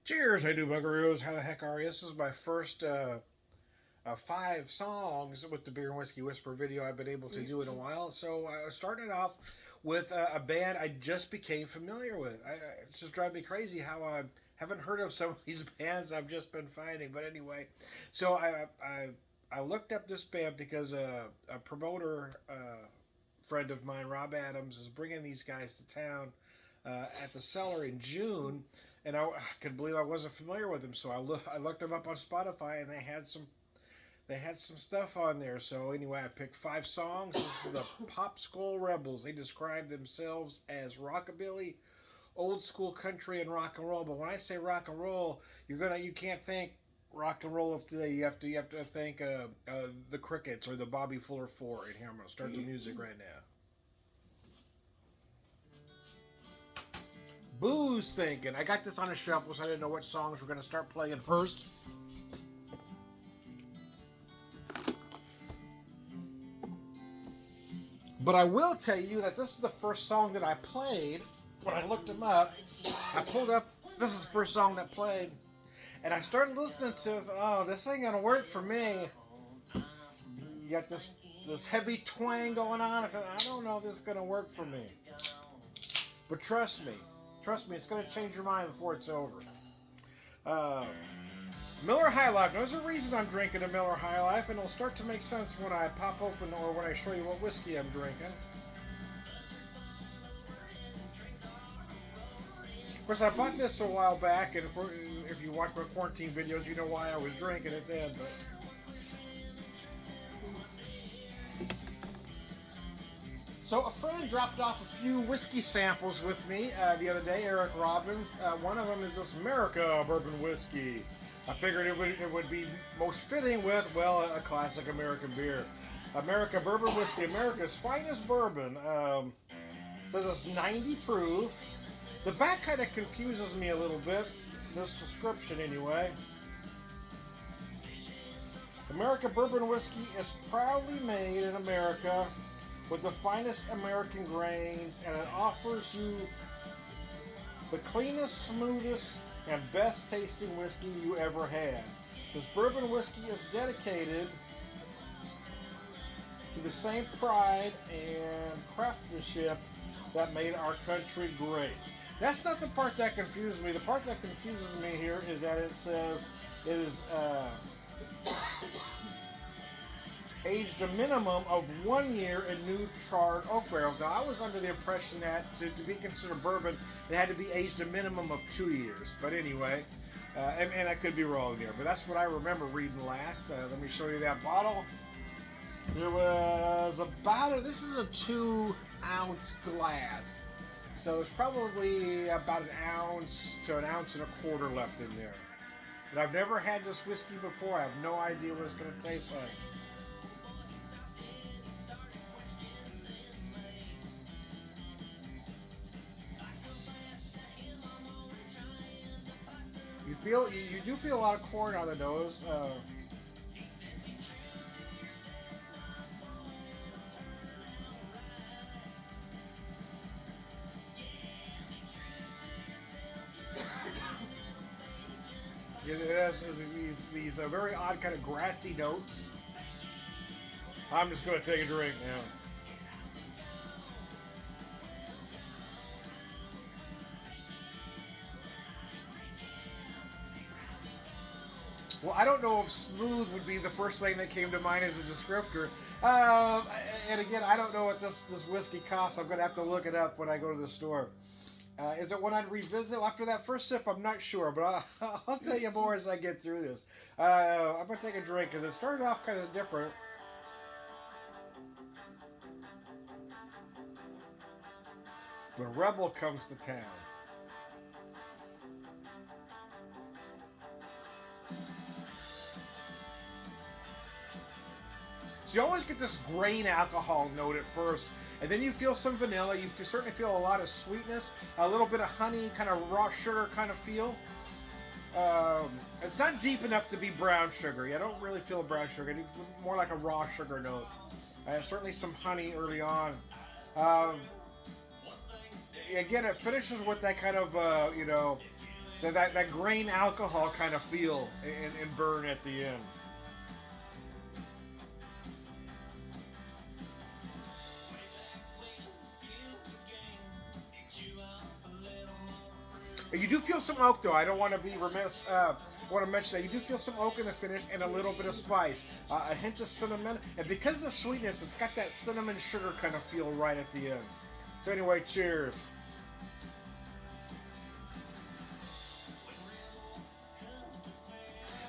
Cheers, I do buckaroos. How the heck are you? This is my first 5 songs with the Beer and Whiskey Whisper video I've been able to do in a while. So I started off with a band I just became familiar with. It's just driving me crazy how I haven't heard of some of these bands I've just been finding. But anyway, so I looked up this band because a promoter friend of mine, Rob Adams, is bringing these guys to town at the Cellar in June, and I could believe I wasn't familiar with them. So I looked them up on Spotify, and they had some stuff on there. So anyway, I picked 5 songs. This is the PopSkull Rebels. They describe themselves as rockabilly, old school country, and rock and roll. But when I say rock and roll, you can't think rock and roll of today. You have to think the Crickets or the Bobby Fuller Four. And here I'm gonna start the music right now. Booze thinking. I got this on a shuffle, so I didn't know what songs we're gonna start playing first. But I will tell you that this is the first song that I played when I looked them up. I pulled up, this is the first song that played, and I started listening to it. Oh, this ain't gonna work for me. You got this heavy twang going on. I don't know if this is gonna work for me. But trust me, it's gonna change your mind before it's over. Miller High Life. Now, there's a reason I'm drinking a Miller High Life, and it'll start to make sense when I pop open or when I show you what whiskey I'm drinking. Of course, I bought this a while back, and if you watch my quarantine videos, you know why I was drinking it then. But so a friend dropped off a few whiskey samples with me the other day, Eric Robbins. One of them is this Merica bourbon whiskey. I figured it would be most fitting with, well, a classic American beer. Merica bourbon whiskey, America's finest bourbon. Says it's 90 proof. The back kind of confuses me a little bit, this description anyway. America bourbon whiskey is proudly made in America with the finest American grains, and it offers you the cleanest, smoothest, and best tasting whiskey you ever had. This bourbon whiskey is dedicated to the same pride and craftsmanship that made our country great. That's not the part that confuses me. The part that confuses me here is that it says it is aged a minimum of 1 year in new charred oak barrels. Now, I was under the impression that to be considered bourbon, it had to be aged a minimum of 2 years. But anyway, and I could be wrong there, but that's what I remember reading last. Let me show you that bottle. There was this is a 2-ounce glass. So there's probably about 1 ounce to 1.25 ounces left in there. But I've never had this whiskey before. I have no idea what it's going to taste like. You do feel a lot of corn on the nose. It has these very odd kind of grassy notes. I'm just going to take a drink now. Well, I don't know if smooth would be the first thing that came to mind as a descriptor. And again, I don't know what this whiskey costs. I'm going to have to look it up when I go to the store. Is it one I'd revisit? After that first sip, I'm not sure, but I'll tell you more as I get through this. I'm going to take a drink because it started off kind of different. When Rebel comes to town. So you always get this grain alcohol note at first, and then you feel some vanilla. You certainly feel a lot of sweetness, a little bit of honey, kind of raw sugar kind of feel. It's not deep enough to be brown sugar. I don't really feel brown sugar. It's more like a raw sugar note. Certainly some honey early on. Again, it finishes with that kind of, that grain alcohol kind of feel and burn at the end. You do feel some oak, though. I don't want to be remiss. I want to mention that you do feel some oak in the finish and a little bit of spice, a hint of cinnamon, and because of the sweetness, it's got that cinnamon sugar kind of feel right at the end. So anyway, cheers.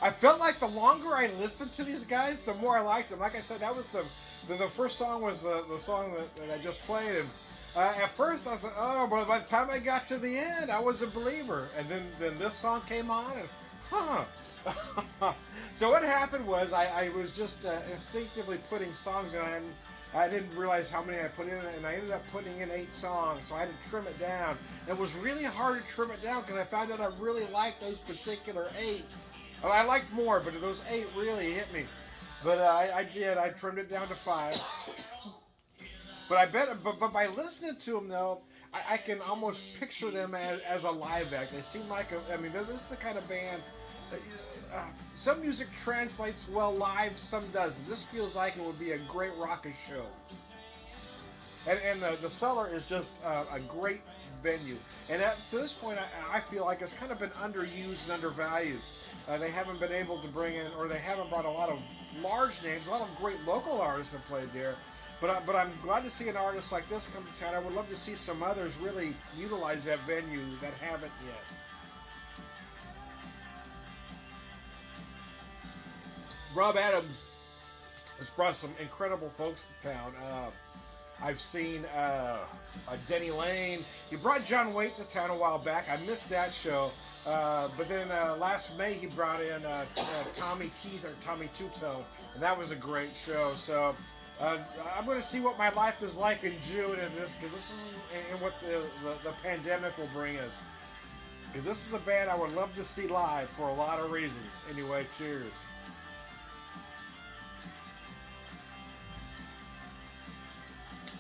I felt like the longer I listened to these guys, the more I liked them. Like I said, that was the first song was the song that I just played, and at first I was like, oh, but by the time I got to the end, I was a believer. And then this song came on, and So what happened was I was just instinctively putting songs in, and I didn't realize how many I put in, and I ended up putting in 8 songs, so I had to trim it down. It was really hard to trim it down because I found out I really liked those particular 8. Well, I liked more, but those 8 really hit me. But I did. I trimmed it down to 5. But by listening to them, though, I can almost picture them as a live act. They seem like this is the kind of band. Some music translates well live, some doesn't. This feels like it would be a great rockin' show. And the Cellar is just a great venue. And to this point, I feel like it's kind of been underused and undervalued. They haven't been able to bring in, or they haven't brought a lot of large names. A lot of great local artists have played there. But I'm glad to see an artist like this come to town. I would love to see some others really utilize that venue that haven't yet. Rob Adams has brought some incredible folks to town. I've seen Denny Lane. He brought John Waite to town a while back. I missed that show. But then last May he brought in Tommy Teeth or Tommy Two-Tone, and that was a great show. So I'm going to see what my life is like in June, because this is and what the pandemic will bring us. Because this is a band I would love to see live for a lot of reasons. Anyway, cheers.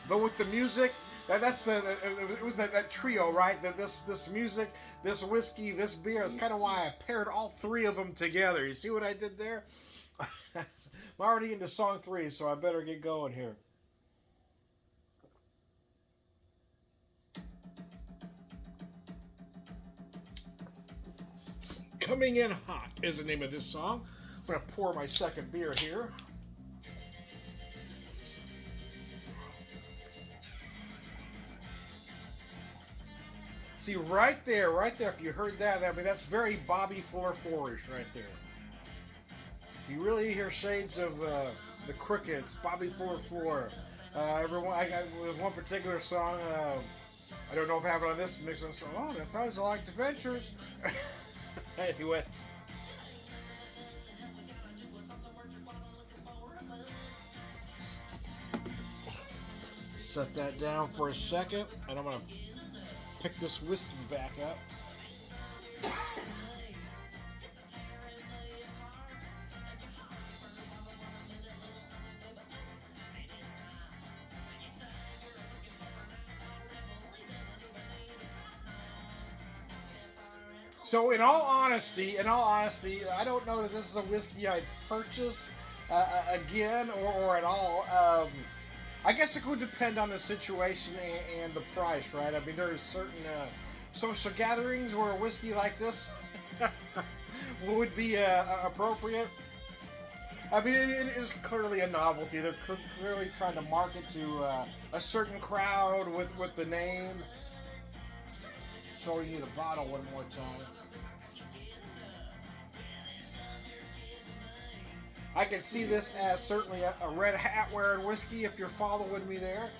But with the music, it was that trio, right? This music, this whiskey, this beer is kind of why I paired all 3 of them together. You see what I did there? I'm already into song 3, so I better get going here. Coming In Hot is the name of this song. I'm going to pour my second beer here. See, right there, if you heard that, that's very Bobby Fuller 4-ish right there. You really hear shades of the Crickets, Bobby Fuller 4. There's one particular song, I don't know if I have it on this mix. Oh, that sounds like The Ventures. Anyway. Set that down for a second, and I'm going to pick this whiskey back up. So in all honesty, I don't know that this is a whiskey I'd purchase again or at all. I guess it would depend on the situation and the price, right? I mean, there are certain social gatherings where a whiskey like this would be appropriate. I mean, it is clearly a novelty. They're clearly trying to market to a certain crowd with the name. Showing you the bottle one more time. I can see this as certainly a red hat wearing whiskey if you're following me there.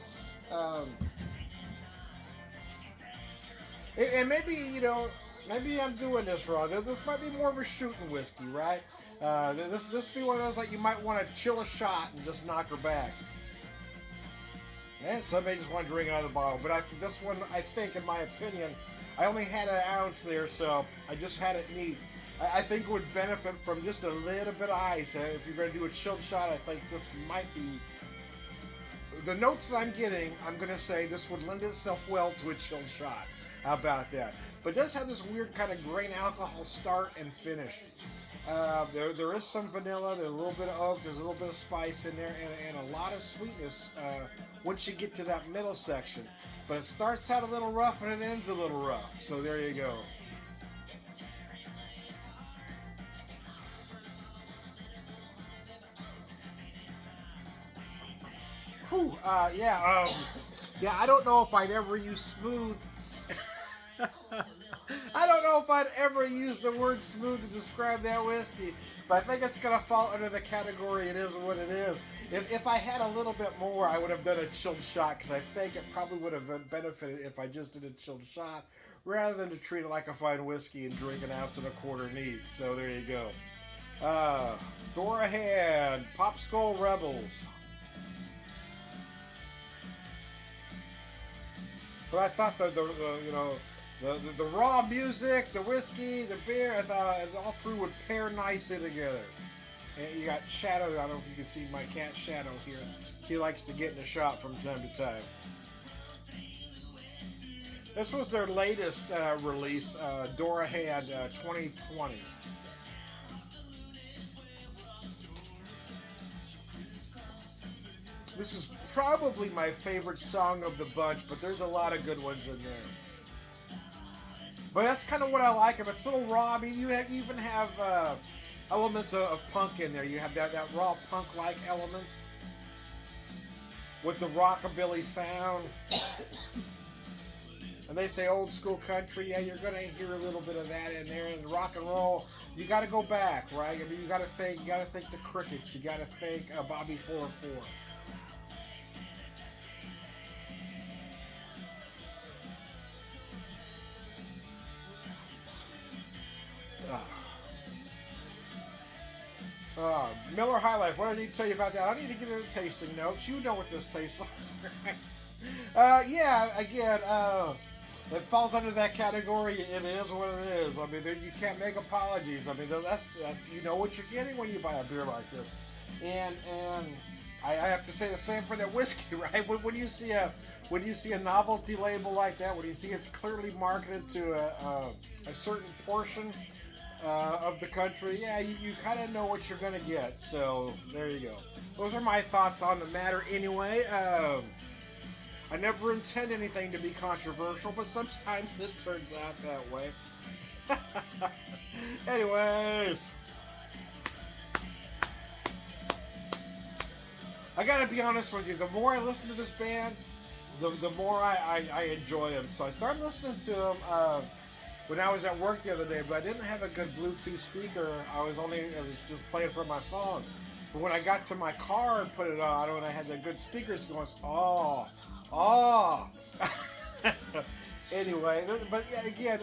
And maybe, maybe I'm doing this wrong. This might be more of a shooting whiskey, right? This be one of those like you might want to chill a shot and just knock her back. And some may just want to drink out of the bottle. But this one, I think, in my opinion, I only had an ounce there, so I just had it neat. I think it would benefit from just a little bit of ice. If you're going to do a chilled shot, I think this might be the notes that I'm getting, I'm going to say this would lend itself well to a chilled shot. How about that? But it does have this weird kind of grain alcohol start and finish. There is some vanilla, there's a little bit of oak, there's a little bit of spice in there, and a lot of sweetness once you get to that middle section. But it starts out a little rough and it ends a little rough. So there you go. Whew, yeah, I don't know if I'd ever use smooth. I don't know if I'd ever use the word smooth to describe that whiskey, but I think it's going to fall under the category it is what it is. If I had a little bit more, I would have done a chilled shot, because I think it probably would have benefited if I just did a chilled shot, rather than to treat it like a fine whiskey and drink an ounce and a quarter neat. So there you go. Door ahead, PopSkull Rebels. But I thought the raw music, the whiskey, the beer, I thought all three would pair nicely together. And you got Shadow. I don't know if you can see my cat Shadow here. She likes to get in the shot from time to time. This was their latest release, Dora Hand 2020. This is probably my favorite song of the bunch, but there's a lot of good ones in there. But that's kind of what I like. If it's a little raw, I mean, you even have elements of punk in there. You have that raw punk-like elements with the rockabilly sound. And they say old school country. Yeah, you're going to hear a little bit of that in there. And rock and roll, you got to go back, right? I mean, you got to think the Crickets. You got to think Bobby 404. Miller High Life. What do I need to tell you about that? I need to get into tasting notes. You know what this tastes like. Yeah, again, it falls under that category. It is what it is. I mean, you can't make apologies. I mean, that's you know what you're getting when you buy a beer like this. And I have to say the same for that whiskey, right? When you see a novelty label like that, when you see it's clearly marketed to a certain portion of the country, yeah, you kind of know what you're going to get. So there you go. Those are my thoughts on the matter anyway. I never intend anything to be controversial, but sometimes it turns out that way. Anyways, I gotta be honest with you, the more I listen to this band, the more I enjoy them. So I started listening to them when I was at work the other day, but I didn't have a good Bluetooth speaker. I was just playing from my phone. But when I got to my car and put it on, and I had the good speakers going, oh. Anyway, but yeah, again,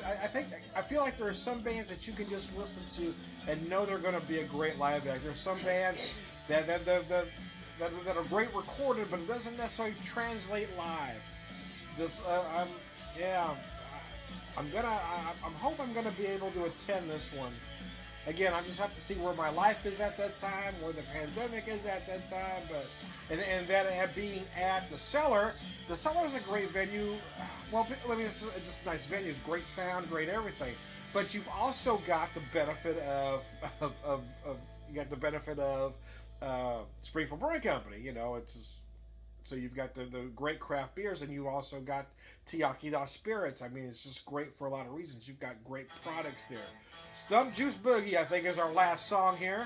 I feel like there are some bands that you can just listen to and know they're going to be a great live act. There's some bands that are great recorded, but it doesn't necessarily translate live. I'm hoping I'm gonna be able to attend this one. Again, I just have to see where my life is at that time, where the pandemic is at that time, and that being at the Cellar. The Cellar is a great venue. Well, I mean, it's just a nice venue, great sound, great everything. But you've also got the benefit of Springfield Brewing Company. You know, so you've got the great craft beers, and you also got Tiakida spirits. I mean, it's just great for a lot of reasons. You've got great products there. Stump Juice Boogie, I think, is our last song here.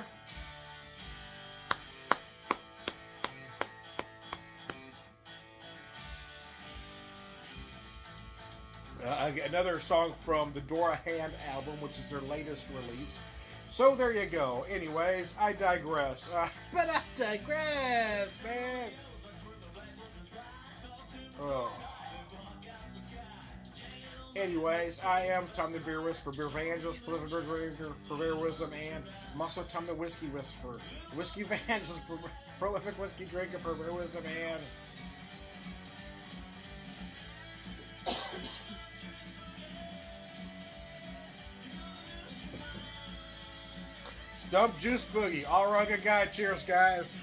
Another song from the Dora Hand album, which is their latest release. So there you go. Anyways, I digress. But I digress, man. Oh. Anyways, I am Tom the Beer Whisperer, Beer Evangelist, Prolific Beer Drinker, Purveyor of Wisdom, and I'm also Tom the Whiskey Whisperer, Whiskey Evangelist, Prolific Whiskey Drinker, Purveyor of Wisdom, and Stump Juice Boogie. All rugged guy. Cheers, guys.